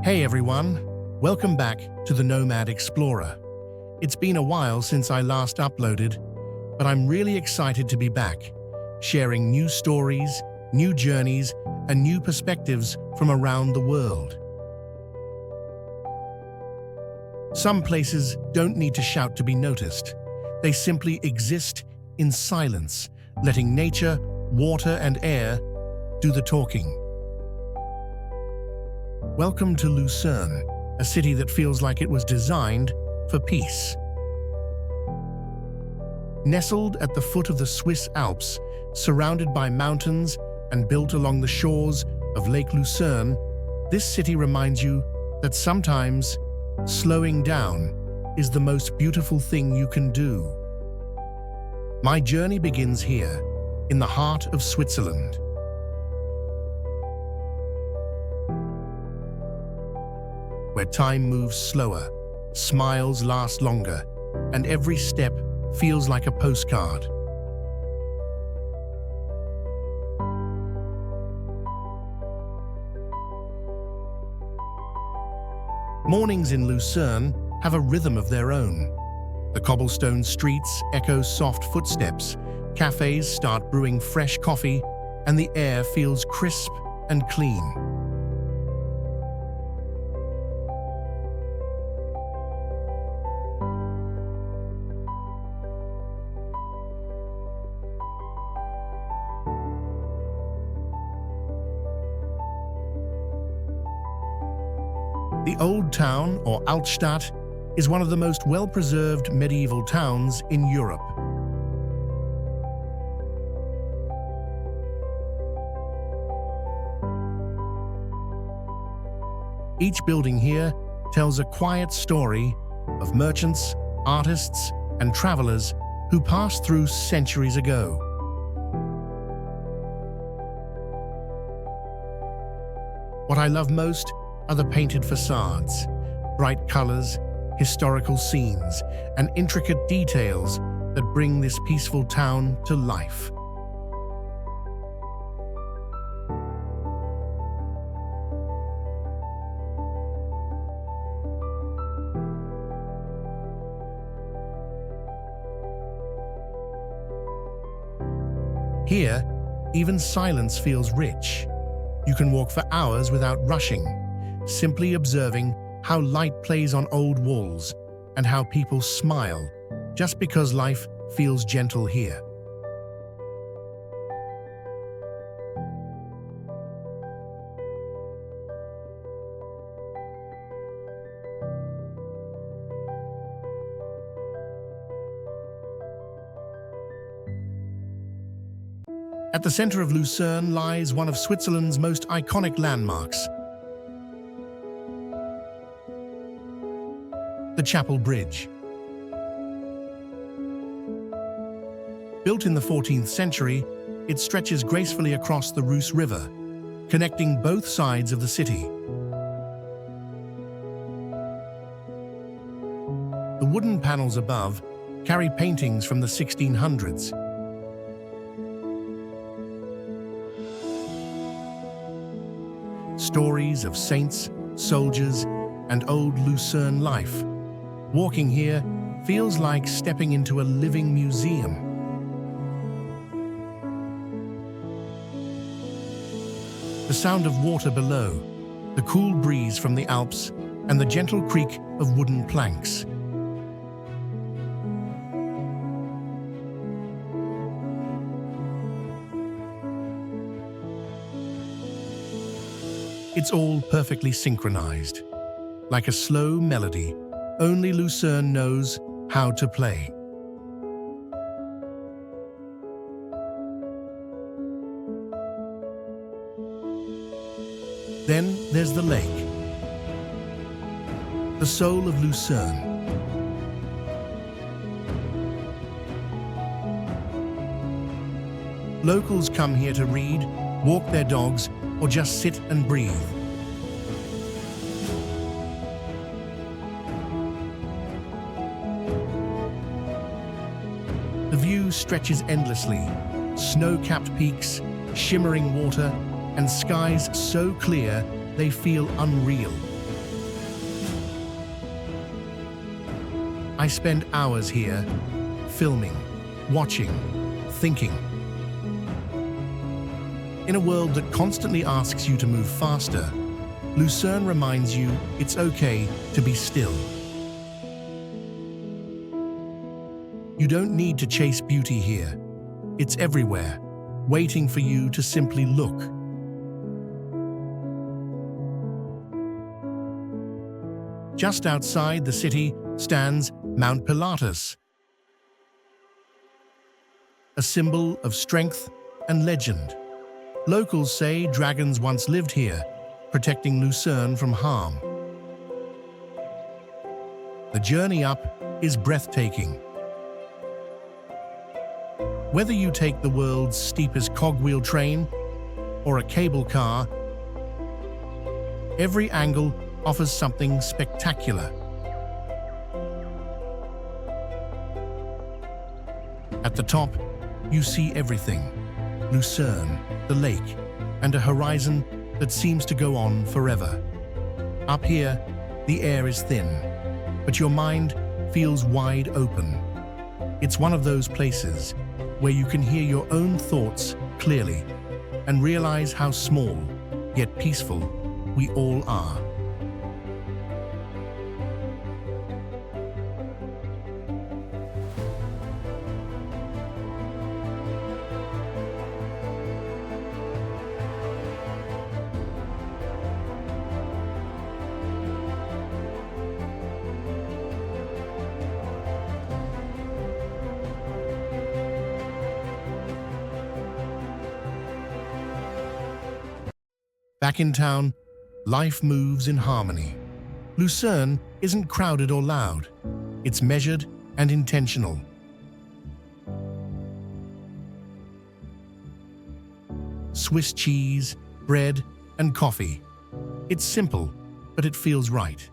Hey everyone, welcome back to the Nomad Explorer. It's been a while since I last uploaded, but I'm really excited to be back, sharing new stories, new journeys, and new perspectives from around the world. Some places don't need to shout to be noticed. They simply exist in silence, letting nature, water, and air do the talking. Welcome to Lucerne, a city that feels like it was designed for peace. Nestled at the foot of the Swiss Alps, surrounded by mountains and built along the shores of Lake Lucerne, this city reminds you that sometimes slowing down is the most beautiful thing you can do. My journey begins here, in the heart of Switzerland. Where time moves slower, smiles last longer, and every step feels like a postcard. Mornings in Lucerne have a rhythm of their own. The cobblestone streets echo soft footsteps, cafes start brewing fresh coffee, and the air feels crisp and clean. The Old Town, or Altstadt, is one of the most well-preserved medieval towns in Europe. Each building here tells a quiet story of merchants, artists, and travelers who passed through centuries ago. What I love most are the painted facades, bright colors, historical scenes, and intricate details that bring this peaceful town to life. Here, even silence feels rich. You can walk for hours without rushing, simply observing how light plays on old walls and how people smile just because life feels gentle here. At the center of Lucerne lies one of Switzerland's most iconic landmarks, the Chapel Bridge. Built in the 14th century, it stretches gracefully across the Reuss River, connecting both sides of the city. The wooden panels above carry paintings from the 1600s. Stories of saints, soldiers, and old Lucerne life. Walking here feels like stepping into a living museum. The sound of water below, the cool breeze from the Alps, and the gentle creak of wooden planks. It's all perfectly synchronized, like a slow melody only Lucerne knows how to play. Then there's the lake, the soul of Lucerne. Locals come here to read, walk their dogs, or just sit and breathe. The view stretches endlessly, snow-capped peaks, shimmering water, and skies so clear they feel unreal. I spend hours here, filming, watching, thinking. In a world that constantly asks you to move faster, Lucerne reminds you it's okay to be still. You don't need to chase beauty here. It's everywhere, waiting for you to simply look. Just outside the city stands Mount Pilatus, a symbol of strength and legend. Locals say dragons once lived here, protecting Lucerne from harm. The journey up is breathtaking. Whether you take the world's steepest cogwheel train or a cable car, every angle offers something spectacular. At the top, you see everything: Lucerne, the lake, and a horizon that seems to go on forever. Up here, the air is thin, but your mind feels wide open. It's one of those places where you can hear your own thoughts clearly and realize how small, yet peaceful, we all are. Back in town, life moves in harmony. Lucerne isn't crowded or loud. It's measured and intentional. Swiss cheese, bread, and coffee. It's simple, but it feels right.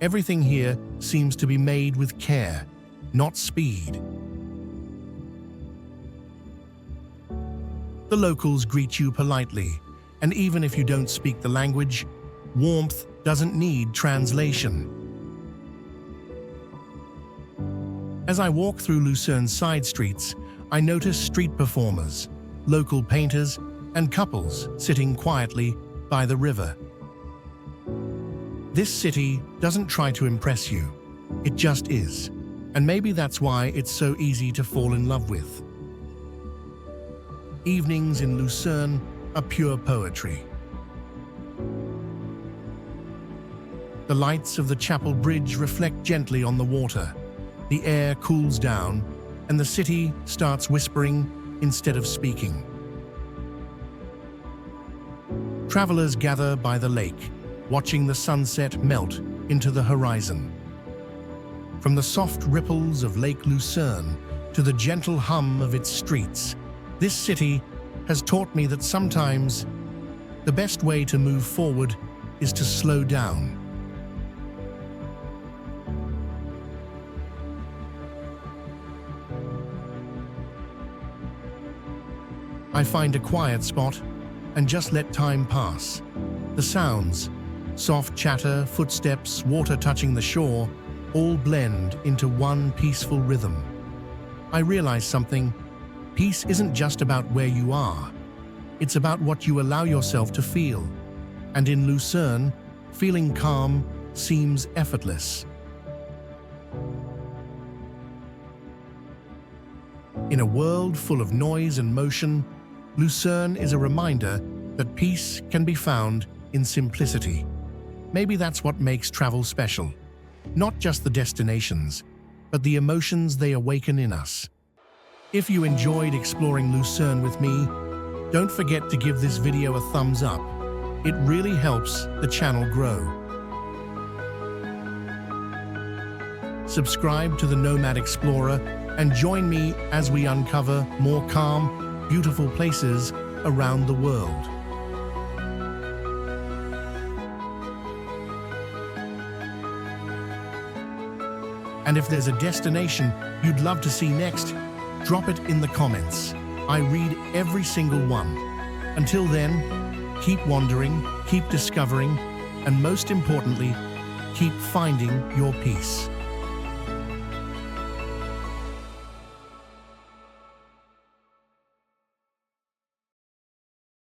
Everything here seems to be made with care, not speed. The locals greet you politely, and even if you don't speak the language, warmth doesn't need translation. As I walk through Lucerne's side streets, I notice street performers, local painters, and couples sitting quietly by the river. This city doesn't try to impress you, it just is. And maybe that's why it's so easy to fall in love with. Evenings in Lucerne are pure poetry. The lights of the chapel bridge reflect gently on the water. The air cools down, and the city starts whispering instead of speaking. Travelers gather by the lake, watching the sunset melt into the horizon. From the soft ripples of Lake Lucerne to the gentle hum of its streets, this city has taught me that sometimes the best way to move forward is to slow down. I find a quiet spot and just let time pass. The sounds, soft chatter, footsteps, water touching the shore, all blend into one peaceful rhythm. I realize something. Peace isn't just about where you are. It's about what you allow yourself to feel. And in Lucerne, feeling calm seems effortless. In a world full of noise and motion, Lucerne is a reminder that peace can be found in simplicity. Maybe that's what makes travel special. Not just the destinations, but the emotions they awaken in us. If you enjoyed exploring Lucerne with me, don't forget to give this video a thumbs up. It really helps the channel grow. Subscribe to the Nomad Explorer and join me as we uncover more calm, beautiful places around the world. And if there's a destination you'd love to see next, drop it in the comments. I read every single one. Until then, keep wandering, keep discovering, and most importantly, keep finding your peace.